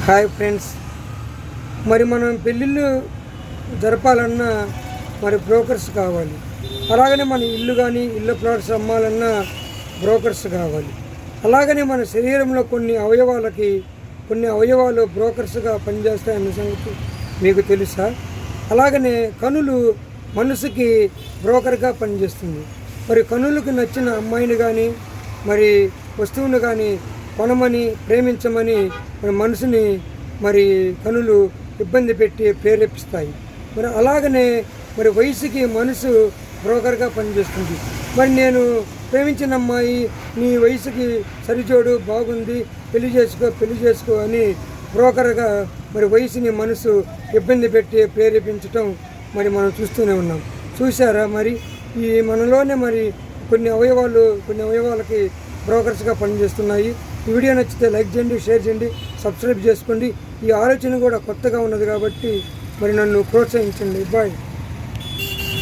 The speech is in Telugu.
హాయ్ ఫ్రెండ్స్, మరి మనం పెళ్ళిళ్ళు జరపాలన్నా మరి బ్రోకర్స్ కావాలి. అలాగనే మన ఇల్లు కానీ ఇల్లు ప్లాట్స్ అమ్మాలన్నా బ్రోకర్స్ కావాలి. అలాగనే మన శరీరంలో కొన్ని అవయవాలు బ్రోకర్స్గా పనిచేస్తాయన్న సంగతి మీకు తెలుసా? అలాగనే కనులు మనసుకి బ్రోకర్గా పనిచేస్తుంది. మరి కనులకు నచ్చిన అమ్మాయిని కానీ మరి వస్తువును కానీ కొనమని ప్రేమించమని మన మనసుని మరి కనులు ఇబ్బంది పెట్టి ప్రేరేపిస్తాయి. మరి అలాగనే మరి వయసుకి మనసు బ్రోకర్గా పనిచేస్తుంది. మరి నేను ప్రేమించిన అమ్మాయి నీ వయసుకి సరిజోడు బాగుంది, పెళ్లి చేసుకో అని బ్రోకర్గా మరి వయసుని మనసు ఇబ్బంది పెట్టి ప్రేరేపించటం మరి మనం చూస్తూనే ఉన్నాం. చూసారా? మరి ఈ మనలోనే మరి కొన్ని అవయవాలకి బ్రోకర్స్గా పనిచేస్తున్నాయి. ఈ వీడియో నచ్చితే లైక్ చేయండి, షేర్ చేయండి, సబ్స్క్రైబ్ చేసుకోండి. ఈ ఆలోచన కూడా కొత్తగా ఉన్నది కాబట్టి మరి నన్ను ప్రోత్సహించండి. బాయ్.